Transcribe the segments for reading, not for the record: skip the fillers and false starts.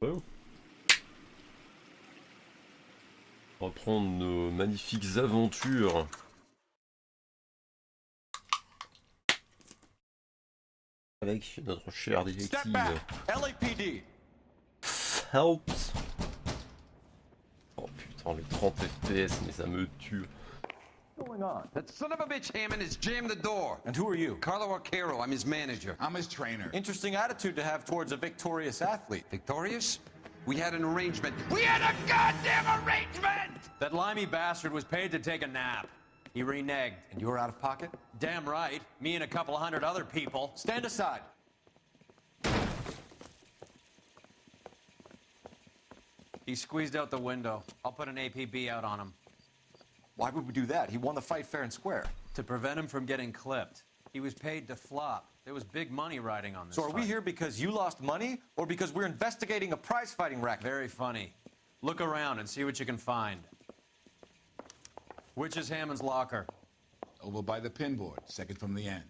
On va reprendre nos magnifiques aventures. Avec notre cher détective LAPD. Phelps. Oh putain, les 30 FPS, mais ça me tue. What's going on? That son of a bitch Hammond has jammed the door. And who are you? Carlo Arcaro, I'm his manager. I'm his trainer. Interesting attitude to have towards a victorious athlete. Victorious? We had an arrangement. We had a goddamn arrangement! That limey bastard was paid to take a nap. He reneged. And you're out of pocket? Damn right. Me and a couple hundred other people. Stand aside. He squeezed out the window. I'll put an APB out on him. Why would we do that? He won the fight fair and square. To prevent him from getting clipped. He was paid to flop. There was big money riding on this So are we fight. here because you lost money or because we're investigating a prize fighting racket? Very funny. Look around and see what you can find. Which is Hammond's locker? Over by the pinboard, second from the end.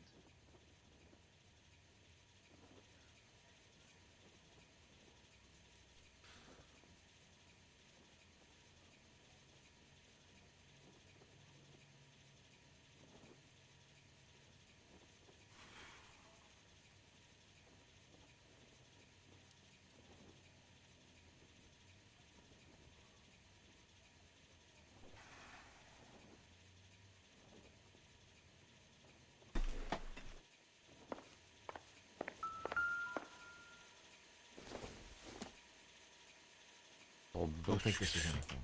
Don't think this is anything.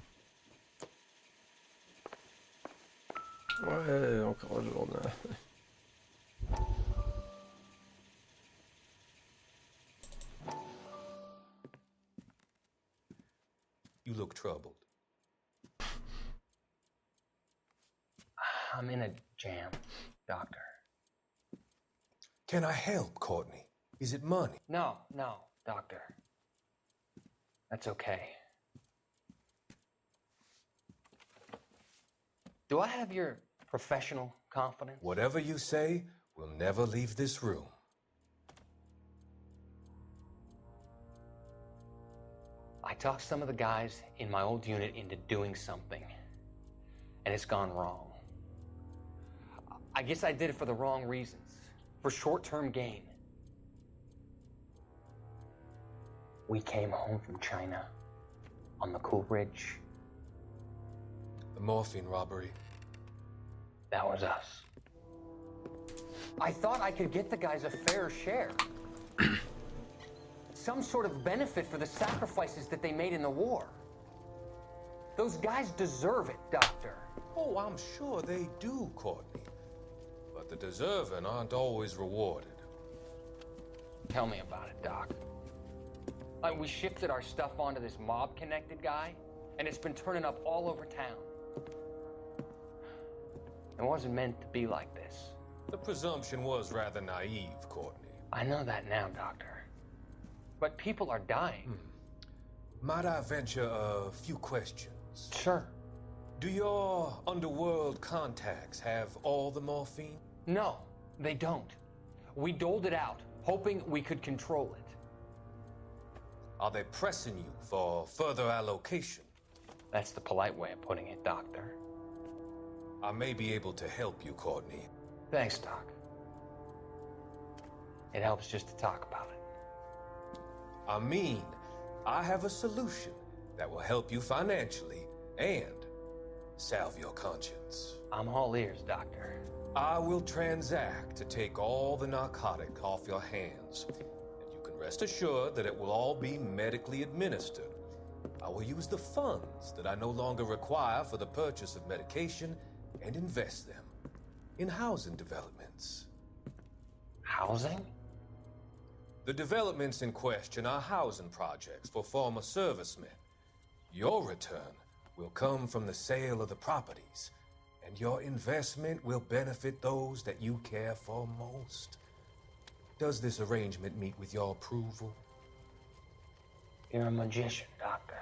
Ouais, encore un journal. You look troubled. I'm in a jam, Doctor. Can I help, Courtney? Is it money? No, Doctor. That's okay. Do I have your professional confidence? Whatever you say, we'll never leave this room. I talked some of the guys in my old unit into doing something, and it's gone wrong. I guess I did it for the wrong reasons, for short-term gain. We came home from China on the Cool Ridge. The morphine robbery. That was us. I thought I could get the guys a fair share. Some sort of benefit for the sacrifices that they made in the war. Those guys deserve it, Doctor. Oh, I'm sure they do, Courtney. But the deserving aren't always rewarded. Tell me about it, Doc. We shifted our stuff onto this mob-connected guy, and it's been turning up all over town. It wasn't meant to be like this. The presumption was rather naive, Courtney. I know that now, Doctor. But people are dying. Might I venture a few questions? Sure. Do your underworld contacts have all the morphine? No, they don't. We doled it out, hoping we could control it. Are they pressing you for further allocation? That's the polite way of putting it, Doctor. I may be able to help you, Courtney. Thanks, Doc. It helps just to talk about it. I mean, I have a solution that will help you financially and salve your conscience. I'm all ears, Doctor. I will transact to take all the narcotic off your hands, and you can rest assured that it will all be medically administered. I will use the funds that I no longer require for the purchase of medication and invest them in housing developments. Housing? The developments in question are housing projects for former servicemen. Your return will come from the sale of the properties, and your investment will benefit those that you care for most. Does this arrangement meet with your approval? You're a magician, Doctor.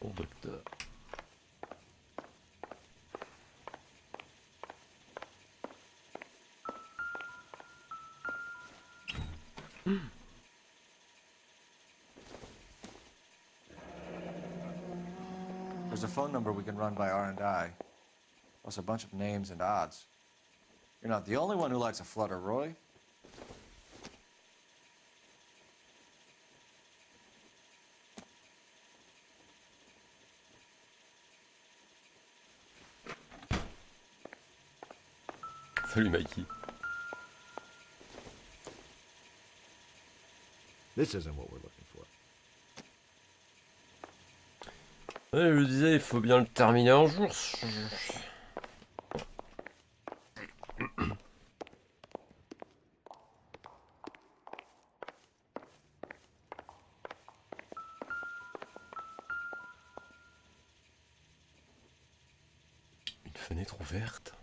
Bon docteur. There's a phone number we can run by R&I, plus a bunch of names and odds. You're not the only one who likes a flutter, Roy. Salut Mikey. This isn't what we're looking for. Ouais, je le disais, il faut bien le terminer un jour. Une fenêtre ouverte.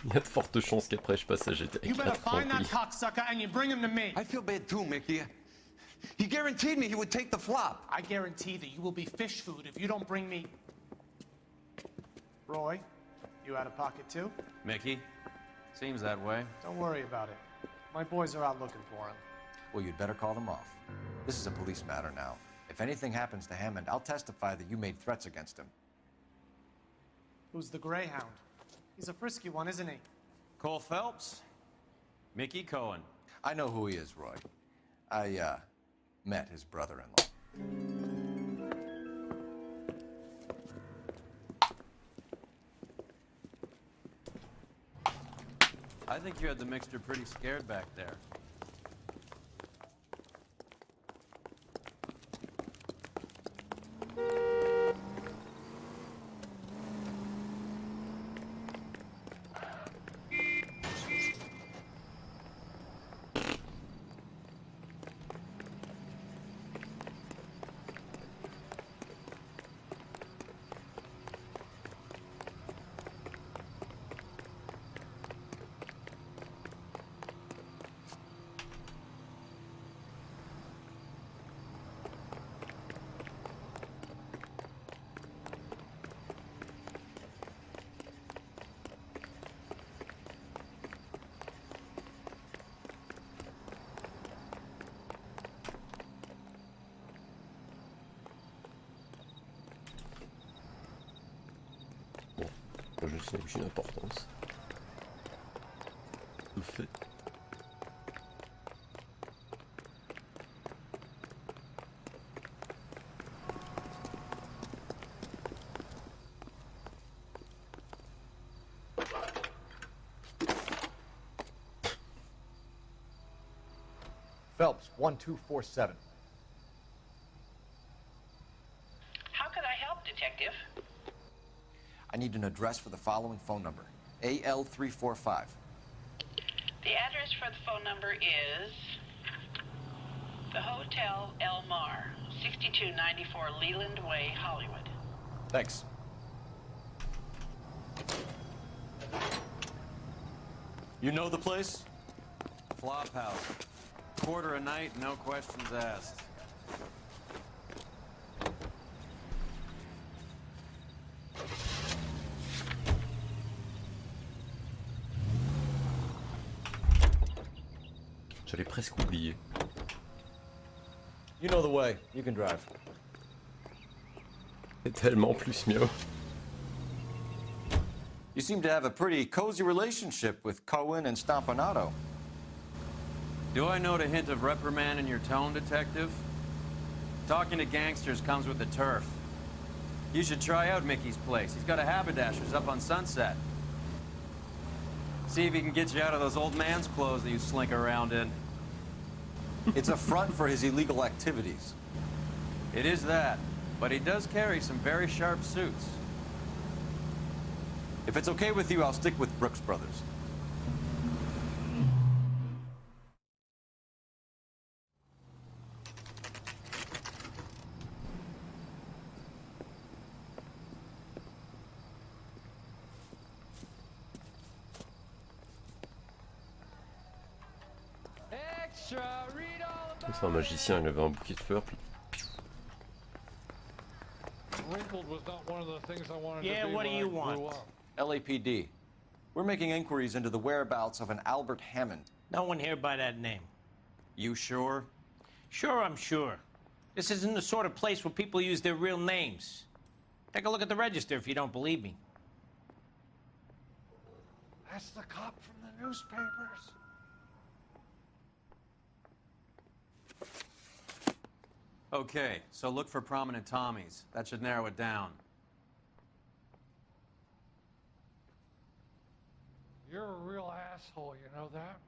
Il y a de fortes chances qu'après je passe à GTA You better 4. find that cocksucker and you bring him to me. I feel bad too, Mickey. He guaranteed me he would take the flop. I guarantee that you will be fish food if you don't bring me... Roy, you out of pocket too? Mickey? Seems that way. Don't worry about it. My boys are out looking for him. Well, you'd better call them off. This is a police matter now. If anything happens to Hammond, I'll testify that you made threats against him. Who's the Greyhound? He's a frisky one, isn't he? Cole Phelps? Mickey Cohen. I know who he is, Roy. I, met his brother-in-law. I think you had the mixture pretty scared back there. Je sais que j'ai une importance. De fait. Phelps, 1247. How could I help, Detective? I need an address for the following phone number. AL345. The address for the phone number is the Hotel El Mar, 6294 Leland Way, Hollywood. Thanks. You know the place? Flop house. Quarter a night, no questions asked. J'avais presque oublié. You know the way. You can drive. C'est tellement plus mieux. You seem to have a pretty cozy relationship with Cohen and Stompanato. Do I note a hint of reprimand in your tone, Detective? Talking to gangsters comes with the turf. You should try out Mickey's place. He's got a haberdasher's up on Sunset. See if he can get you out of those old man's clothes that you slink around in. It's a front for his illegal activities. It is that, but he does carry some very sharp suits. If it's okay with you, I'll stick with Brooks Brothers. C'est un magicien, il avait un bouquet de fleurs. Puis... Yeah, what do you want? LAPD. We're making inquiries into the whereabouts of an Albert Hammond. No one here by that name. You sure? Sure, I'm sure. This isn't the sort of place where people use their real names. Take a look at the register if you don't believe me. That's the cop from the newspapers. Okay, so look for prominent Tommies. That should narrow it down. You're a real asshole, you know that?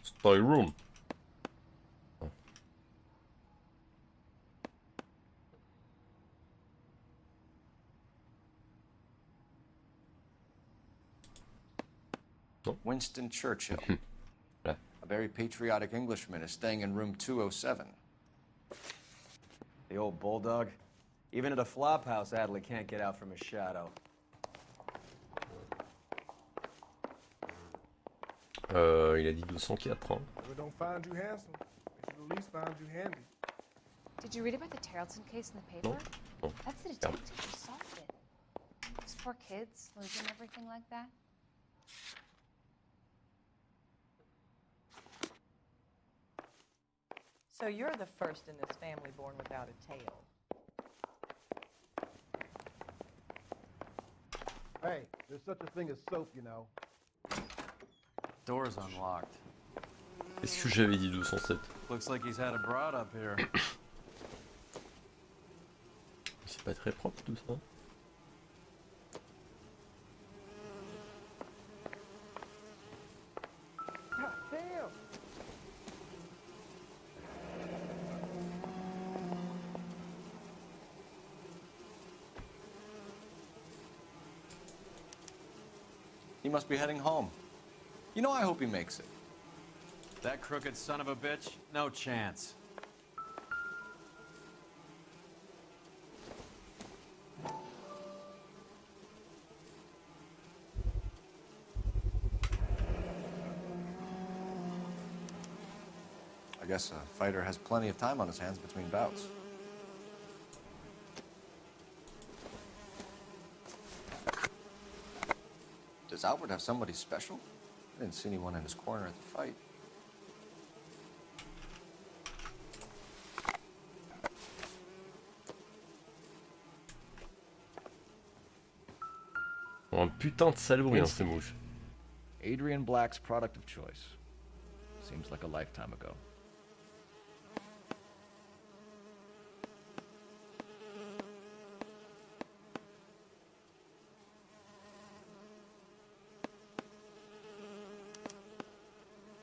Story room. Winston Churchill. Yeah. A very patriotic Englishman is staying in room 207. The old bulldog. Even at a flop house, Adley can't get out from his shadow. Il a dit 204. Hein. If we don't find you handsome, we should at least find you handy. Did you read about the Tarleton case in the paper? No. That's the detective who solved it. Those poor kids losing everything like that. So you're the first in this family born without a tail. Hey, there's such a thing as soap, you know. Door's unlocked. Est-ce que j'avais dit 207? Looks like he's had a broad up here. C'est pas très propre tout ça. God damn! He must be heading home. You know, I hope he makes it. That crooked son of a bitch? No chance. I guess a fighter has plenty of time on his hands between bouts. Does Albert have somebody special? I didn't see anyone in his corner at the fight. Oh, un putain de salaud, hein, ces mouches. Adrian Black's product of choice. Seems like a lifetime ago.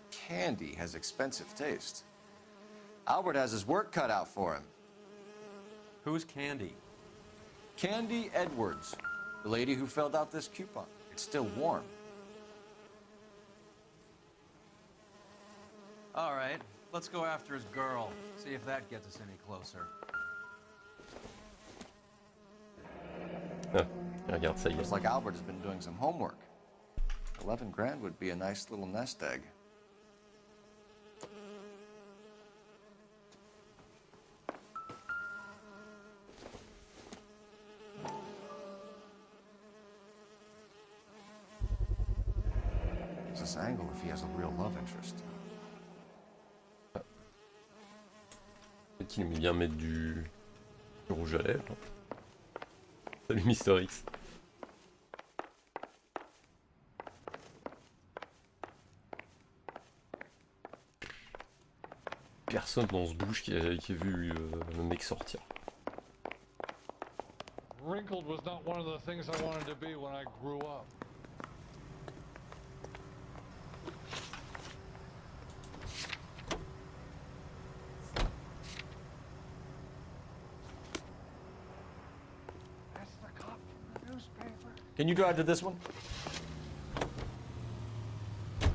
Candy has expensive taste. Albert has his work cut out for him. Who's Candy? Candy Edwards, the lady who filled out this coupon. It's still warm. All right, let's go after his girl. See if that gets us any closer. Ah, regarde, ça y est. Looks like Albert has been doing some homework. 11 grand would be a nice little nest egg. It's this angle if he has a real love interest. Peut-être qu'il aimait bien mettre du rouge à lèvres. Salut Mister X. Personne dans ce bouche qui a vu le mec sortir. Wrinkled was not one of the things I wanted to be when I grew up. Can you drive to this one?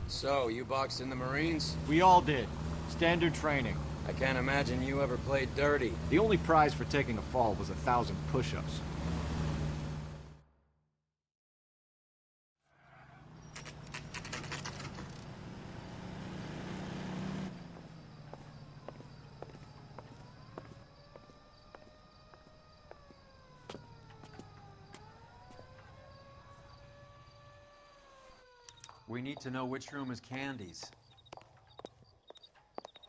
So, you boxed in the Marines? We all did. Standard training. I can't imagine you ever played dirty. The only prize for taking a fall was 1,000 push-ups. We need to know which room is Candy's.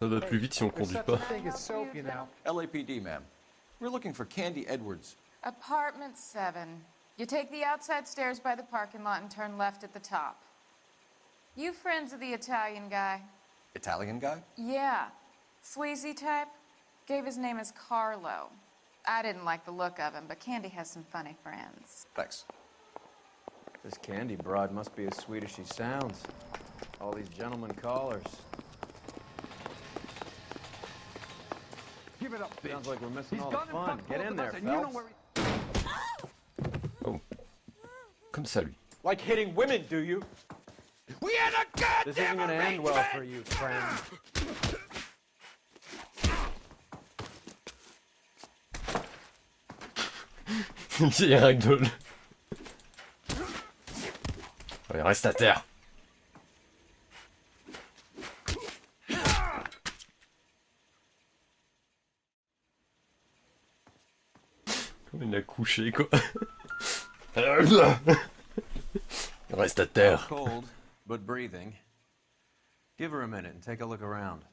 Ça va plus vite si on conduit pas. thing as soap, you know. LAPD, ma'am. We're looking for Candy Edwards. Apartment 7. You take the outside stairs by the parking lot and turn left at the top. You friends of the Italian guy? Italian guy? Yeah. Sleazy type? Gave his name as Carlo. I didn't like the look of him, but Candy has some funny friends. Thanks. This Candy broad must be as sweet as she sounds. All these gentlemen callers. Give it up, bitch. Sounds like we're missing all He's the gonna fun. fuck Get both in of there, us, and you know Phelps. where Oh. Comme ça, lui. Like hitting women, do you? We had a goddamn This isn't gonna end well for you, friend. Il ragdoll. Allez, reste à terre. Comme il a couché, quoi. Reste à terre. Cold, but breathing. Give her a minute and take a look around.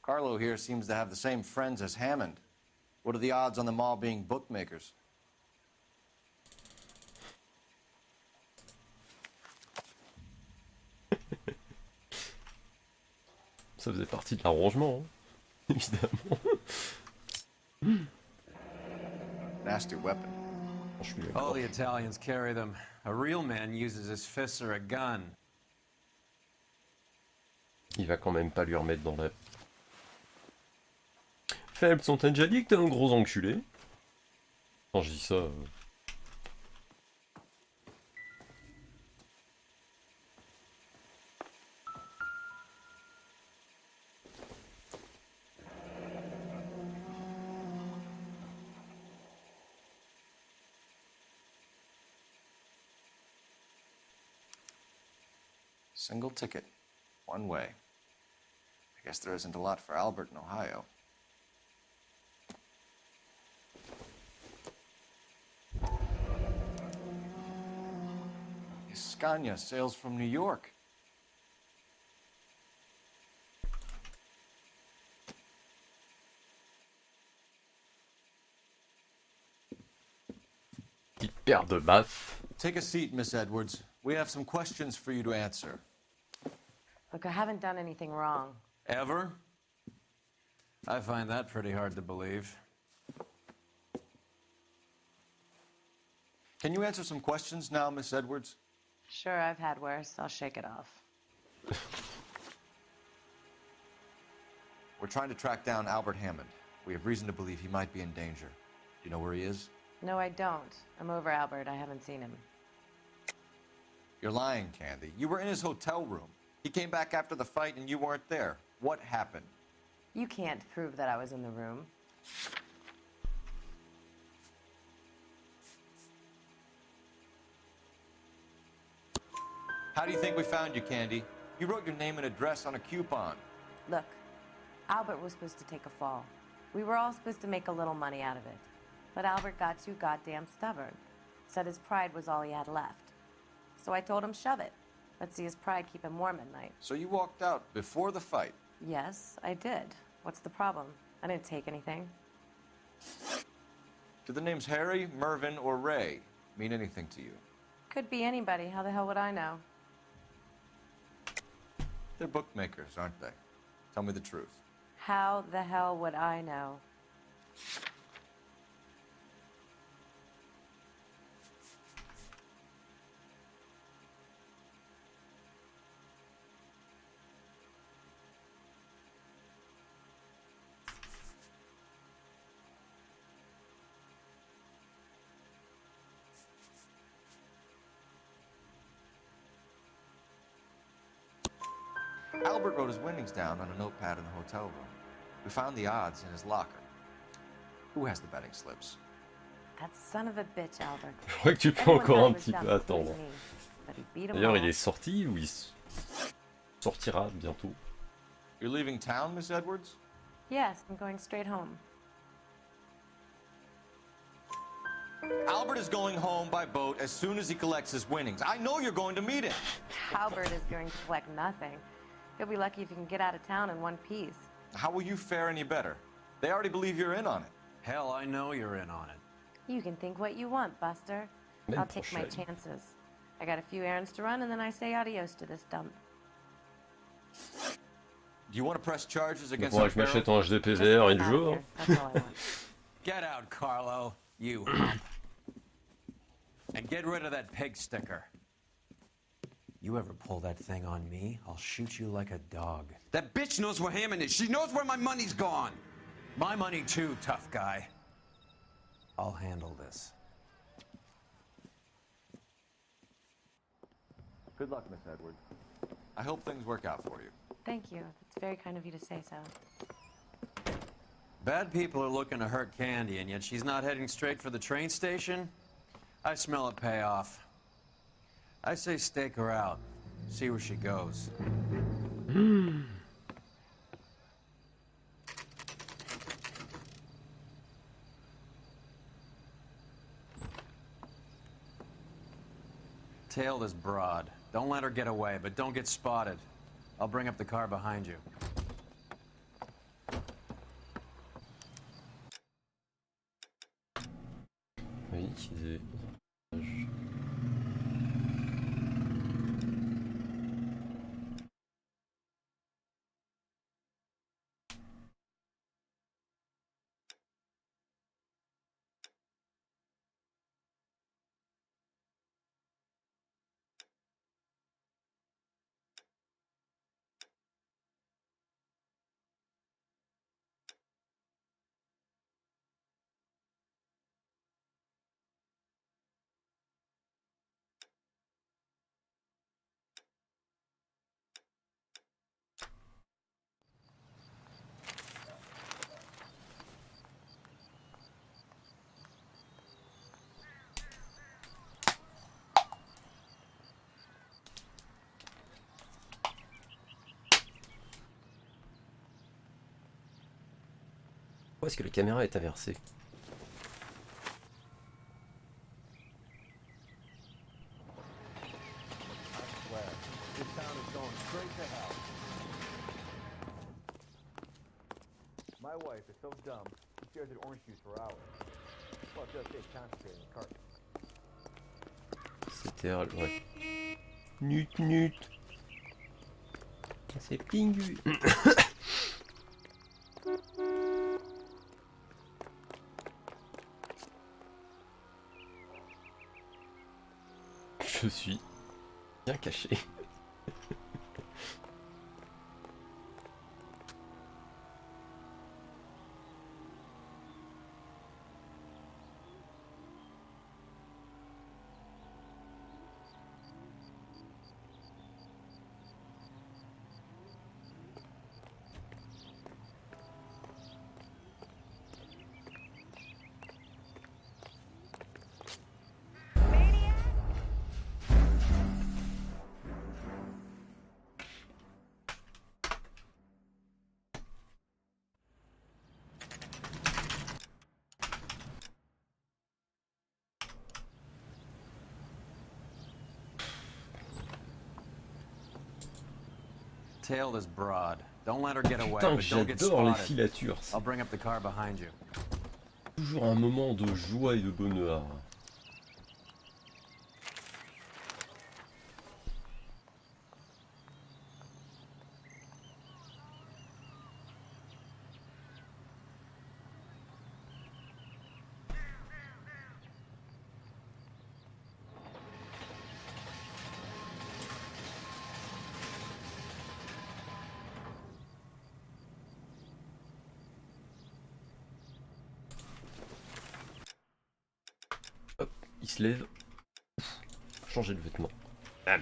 Carlo here seems to have the same friends as Hammond. What are the odds on them all being bookmakers? Ça faisait partie de l'arrangement, hein. Évidemment. Nasty weapon. Je suis All d'accord. the Italians carry them. A real man uses his fists or a gun. Il va quand même pas lui remettre dans la... Phelps, on t'a déjà dit que t'es un gros enculé? Quand je dis ça... Single ticket. One way. I guess there isn't a lot for Albert in Ohio. Scania sails from New York. Petite paire de baffes. Take a seat, Miss Edwards. We have some questions for you to answer. Look, I haven't done anything wrong. Ever? I find that pretty hard to believe. Can you answer some questions now, Miss Edwards? Sure, I've had worse. I'll shake it off. We're trying to track down Albert Hammond. We have reason to believe he might be in danger. Do you know where he is? No, I don't. I'm over Albert. I haven't seen him. You're lying, Candy. You were in his hotel room. He came back after the fight and you weren't there. What happened? You can't prove that I was in the room. How do you think we found you, Candy? You wrote your name and address on a coupon. Look, Albert was supposed to take a fall. We were all supposed to make a little money out of it. But Albert got too goddamn stubborn. Said his pride was all he had left. So I told him, shove it. Let's see his pride keep him warm at night. So you walked out before the fight? Yes, I did. What's the problem? I didn't take anything. Do the names Harry, Mervyn, or Ray mean anything to you? Could be anybody. How the hell would I know? They're bookmakers, aren't they? Tell me the truth. How the hell would I know? Albert wrote his winnings down on a notepad in the hotel room. We found the odds in his locker. Who has the betting slips? That son of a bitch, Albert. Je crois que tu peux Everyone encore thought un he was petit peu done attendre. fooling me, but he beat 'em D'ailleurs, il all. est sorti ou il sortira bientôt. You're leaving town, Miss Edwards? Yes, I'm going straight home. Albert is going home by boat as soon as he collects his winnings. I know you're going to meet him. Albert is going to collect nothing. He'll be lucky if he can get out of town in one piece. How will you fare any better? They already believe you're in on it. Hell, I know you're in on it. You can think what you want, Buster. I'll take my chances. I got a few errands to run, and then I say adios to this dump. Do you want to press charges against Faudra que je m'achète en HDP VR et le jeu. Hein. Get out, Carlo, you hump. And get rid of that pig sticker. You ever pull that thing on me, I'll shoot you like a dog. That bitch knows where Hammond is. She knows where my money's gone. My money too, tough guy. I'll handle this. Good luck, Miss Edwards. I hope things work out for you. Thank you. It's very kind of you to say so. Bad people are looking to hurt Candy, and yet she's not heading straight for the train station? I smell a payoff. I say stake her out. See where she goes. Tail this broad. Don't let her get away, but don't get spotted. I'll bring up the car behind you. Oui, c'est... Pourquoi est-ce que la caméra est inversée? My wife is so dumb, she stares at orange juice for hours. Well, it does take concentrating in the carton. C'était... ouais. Nut nut. C'est pingu. Je suis bien caché. Tail this broad. Don't let her get away, Putain, but don't get j'adore les spotted. filatures. I'll bring up the car behind you. Toujours un moment de joie et de bonheur. Il se lève. Changer de vêtements. Bam.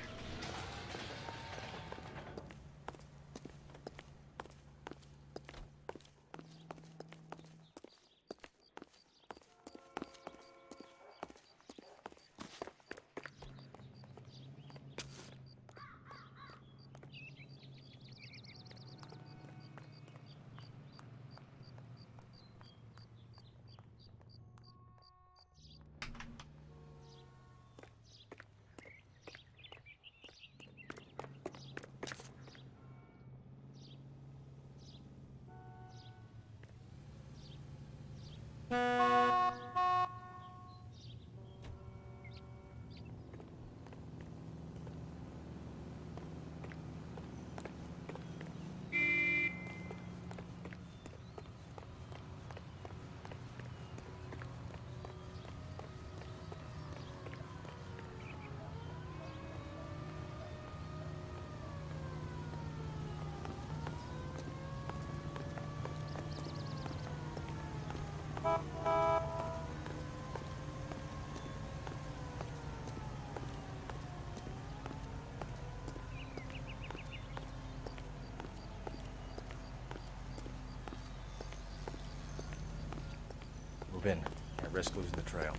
Move in. Can't risk losing the trail.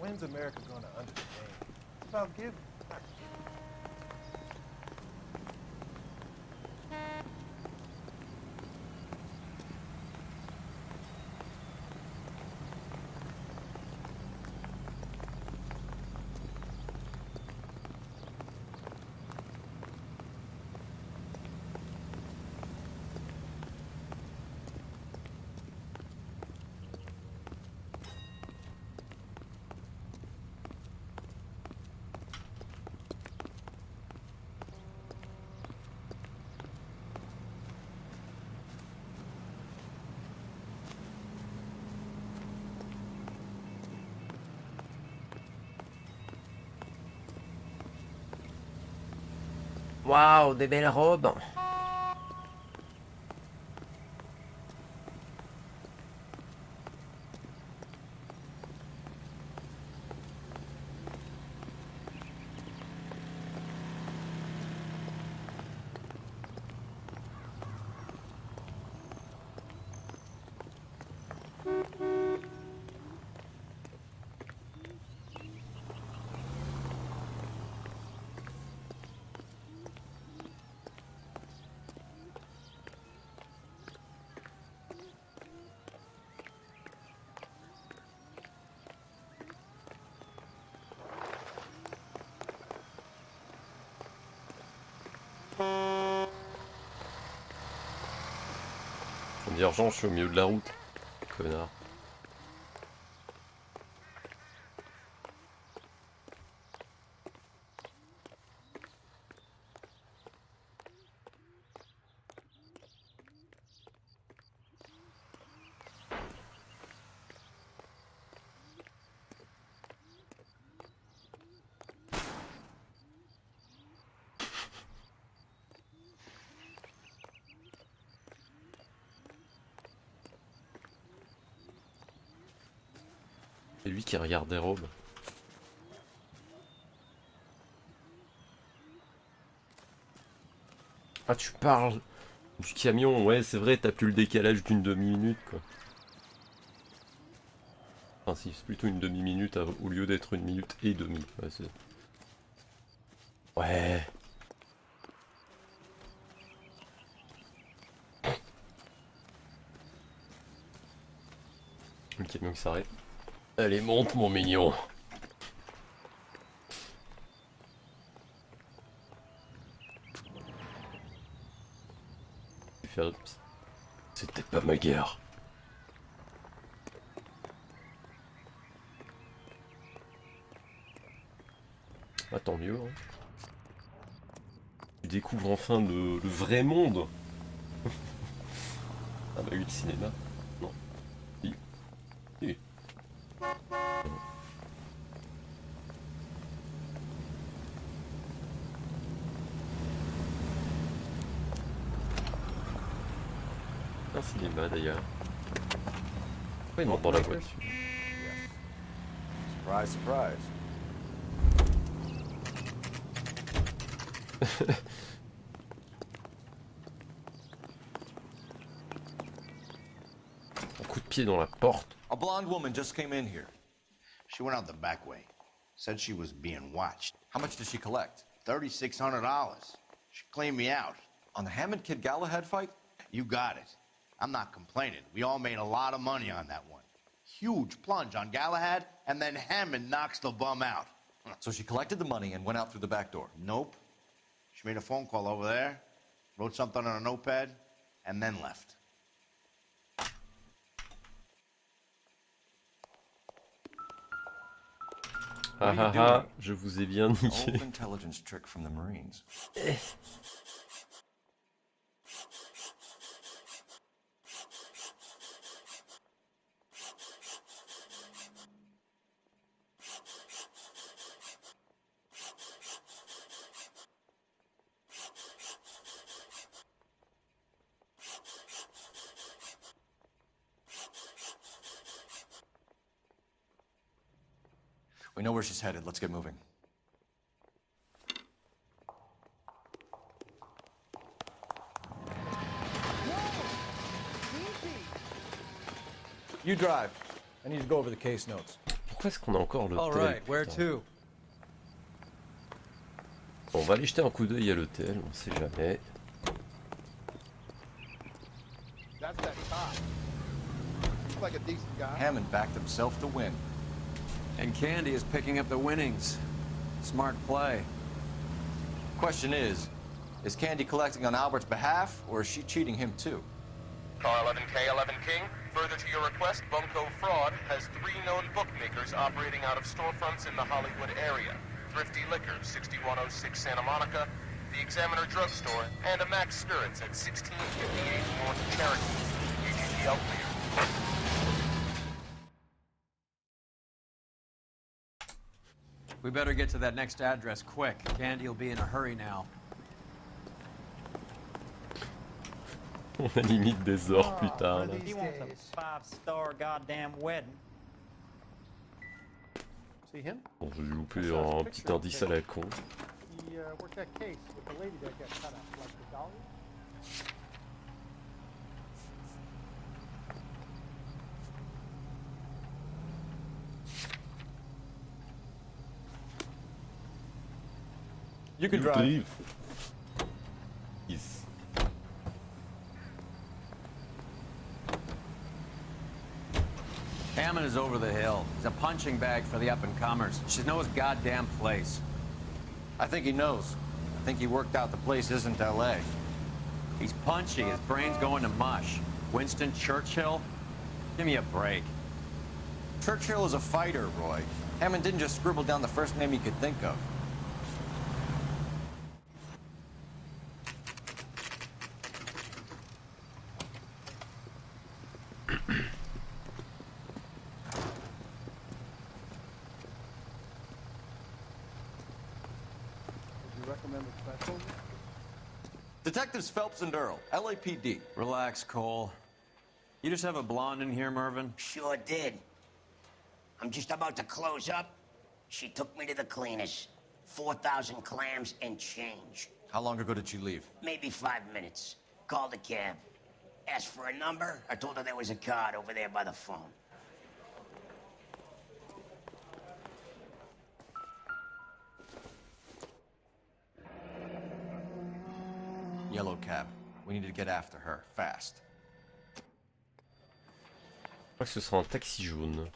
When's America gonna understand? It's about giving. Waouh, des belles robes. Urgent, je suis au milieu de la route, connard. C'est lui qui regarde des robes. Ah, tu parles du camion, ouais, c'est vrai, t'as plus le décalage d'une demi-minute, quoi. Enfin, si, c'est plutôt une demi-minute au lieu d'être une minute et demie. Ouais, c'est... Ouais. Le camion qui s'arrête. Allez, monte, mon mignon. Phelps. C'était pas ma guerre. Ah, tant mieux. Hein. Tu découvres enfin le vrai monde. Ah bah oui, le cinéma. Non. Si. Si. Un cinéma d'ailleurs. Pourquoi il monte dans la voiture? Surprise, surprise. Un coup de pied dans la porte. A blonde woman just came in here. She went out the back way. Said she was being watched. How much did she collect? $3,600. She cleaned me out. On the Hammond Kid Galahad fight? You got it. I'm not complaining. We all made a lot of money on that one. Huge plunge on Galahad, and then Hammond knocks the bum out. So she collected the money and went out through the back door? Nope. She made a phone call over there, wrote something on a notepad, and then left. Ah ah ah, je vous ai bien niqué. Old intelligence trick from the Marines. We know where she's headed. Let's get moving. You drive. I need to go over the case notes. Pourquoi est-ce qu'on a encore l'hôtel? All right, where putain. to? Bon, on va aller jeter un coup d'œil à l'hôtel, on sait jamais. That's that cop. Looks like a decent guy. Hammond backed himself to win. And Candy is picking up the winnings. Smart play. Question is Candy collecting on Albert's behalf, or is she cheating him too? Car 11K, 11 King. Further to your request, Bunko Fraud has 3 known bookmakers operating out of storefronts in the Hollywood area. Thrifty Liquor, 6106 Santa Monica, the Examiner Drugstore, and a Max Spirits at 1658 North Cherokee. UGPL clear. We better get to that next address quick. Candy will be in a hurry now. On a limite des heures plus tard. Là. He wants a 5-star goddamn wedding. See him? Bon, j'ai loupé un petit indice à la con. He worked that case with the lady that got cut up, like the dolly. You can drive. Yes. Hammond is over the hill. He's a punching bag for the up-and-comers. Should know his goddamn place. I think he knows. I think he worked out the place isn't L.A. He's punchy. His brain's going to mush. Winston Churchill? Give me a break. Churchill is a fighter, Roy. Hammond didn't just scribble down the first name he could think of. Detectives Phelps and Earl, LAPD. Relax, Cole. You just have a blonde in here, Mervyn? Sure did. I'm just about to close up. She took me to the cleaners. 4,000 clams and change. How long ago did she leave? Maybe 5 minutes. Called a cab. Asked for a number. I told her there was a card over there by the phone. Yellow cab. We need to get after her, fast. Je crois que ce sera un taxi jaune.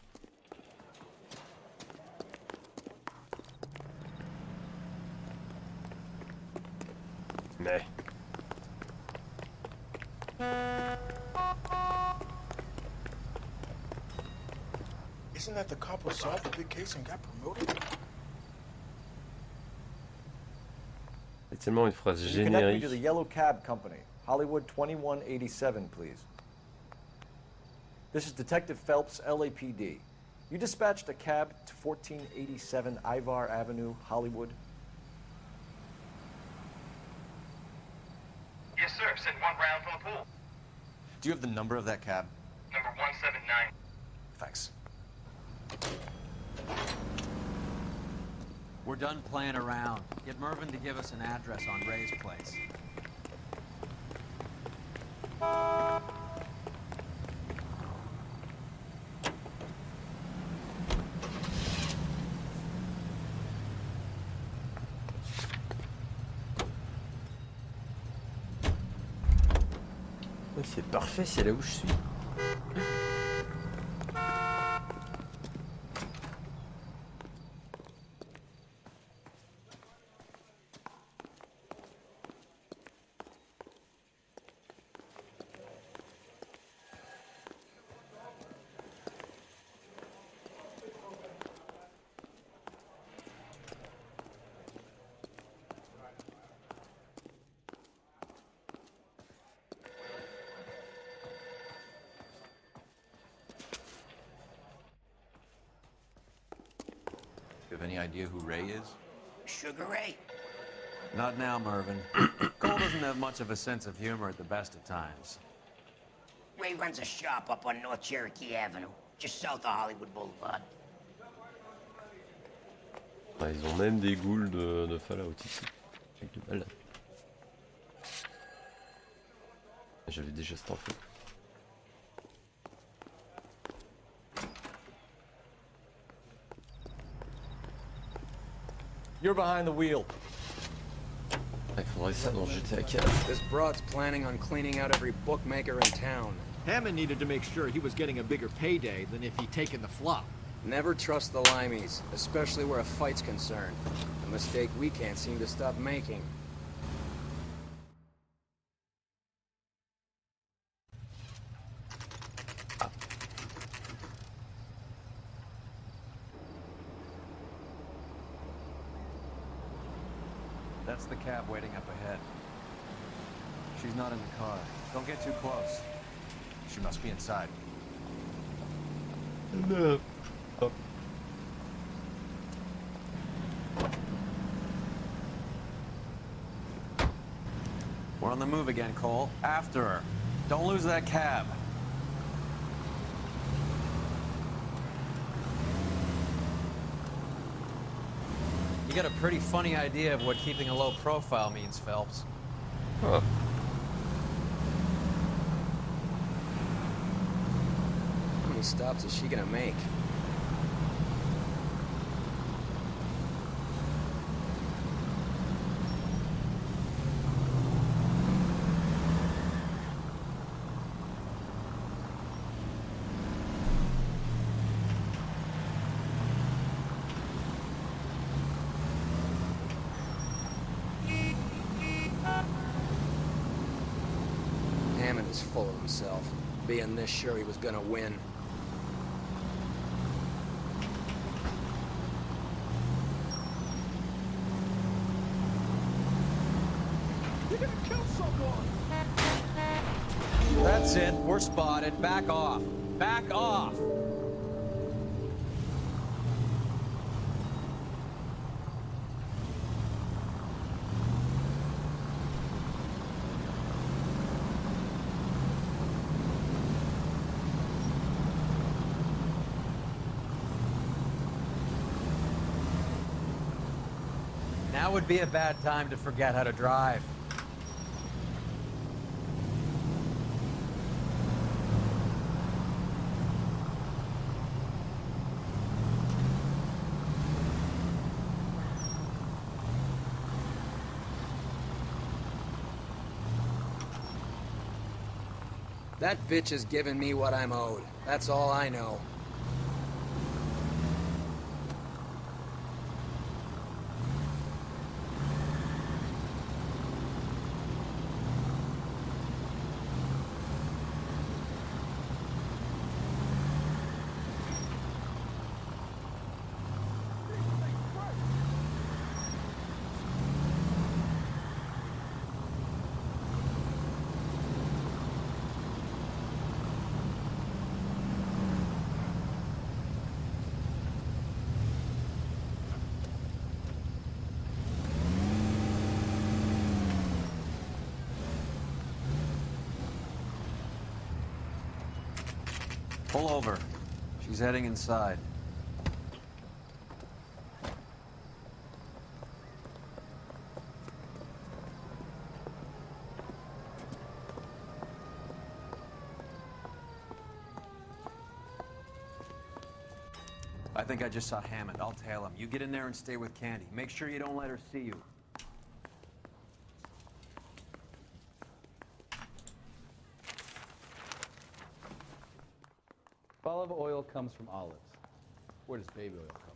Mais... Isn't that the cop who solved the big case and got promoted? C'est tellement une phrase Can you connect me générique. to the Yellow Cab Company, Hollywood 2187, please. This is Detective Phelps, LAPD. You dispatched a cab to 1487 Ivar Avenue, Hollywood. Yes, sir. Send 1 round from the pool. Do you have the number of that cab? Number 179. Thanks. We're done playing around. Get Mervyn to give us an address on Ray's place. Oui, c'est parfait, c'est là où je suis. You have any idea who Ray is? Sugar Ray? Not now, Mervyn. Cole doesn't have much of a sense of humor at the best of times. Ray runs a shop up on North Cherokee Avenue, just south of Hollywood Boulevard. Ouais, ils ont même des ghouls de Fallout ici. Avec de balles. J'avais déjà cette info. You're behind the wheel. Il faudrait ça dans GTA 4. This broad's planning on cleaning out every bookmaker in town. Hammond needed to make sure he was getting a bigger payday than if he'd taken the flop. Never trust the limeys, especially where a fight's concerned. A mistake we can't seem to stop making. That's the cab waiting up ahead. She's not in the car. Don't get too close. She must be inside. No. Oh. We're on the move again, Cole. After her. Don't lose that cab. You got a pretty funny idea of what keeping a low profile means, Phelps. Huh. How many stops is she gonna make? Hammond is full of himself, being this sure he was gonna win. You're gonna kill someone! That's it. We're spotted. Back off. Back off! Now would be a bad time to forget how to drive. That bitch is giving me what I'm owed. That's all I know. Pull over. She's heading inside. I think I just saw Hammond. I'll tail him. You get in there and stay with Candy. Make sure you don't let her see you. Olive oil comes from olives. Where does baby oil come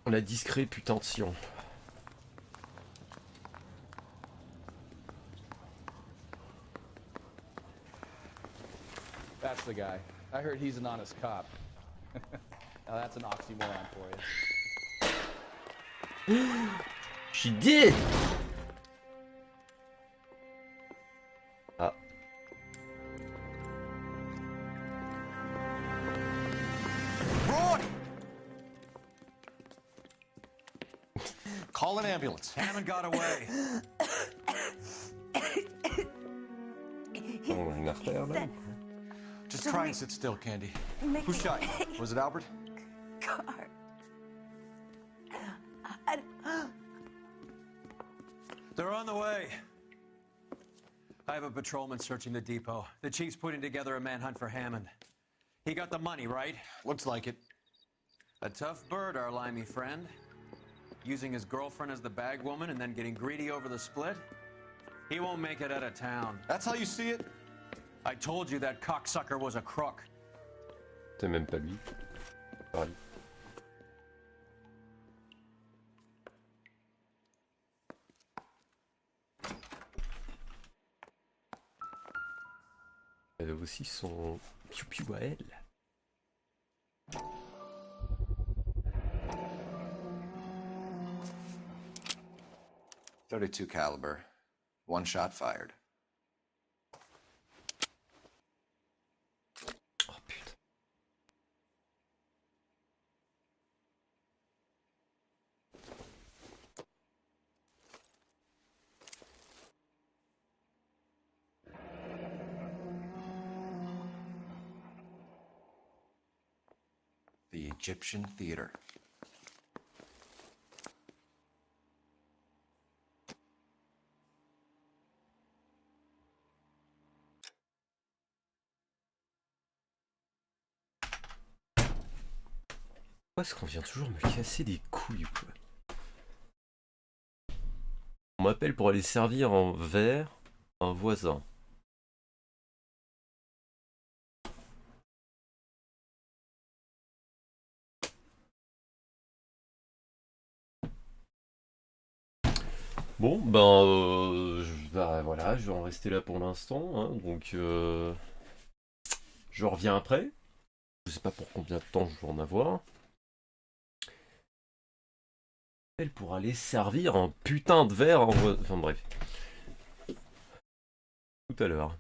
from? La discret putention. That's the guy. I heard he's an honest cop. Now that's an oxymoron for you. She did! Ah. Broad! Call an ambulance. Hammond got away. Oh, une artère, là. Just try and sit still, Candy. Who shot you? Was it Albert? Car. on the way. I have a patrolman searching the depot. The chief's putting together a manhunt for Hammond. He got the money, right? Looks like it. A tough bird, our limey friend. Using his girlfriend as the bag woman and then getting greedy over the split. He won't make it out of town. That's how you see it? I told you that cocksucker was a crook. C'est même pas lui. Pareil. Elle a aussi son piou-piou à elle. .32 caliber. One shot fired. Oh putain. The Egyptian Theater. Pourquoi est-ce qu'on vient toujours me casser les couilles, quoi? On m'appelle pour aller servir en verre un voisin. Bon, ben, bah, voilà, je vais en rester là pour l'instant, hein, donc je reviens après. Je sais pas pour combien de temps je vais en avoir. Elle pour aller servir un putain de verre en... Enfin bref. Tout à l'heure.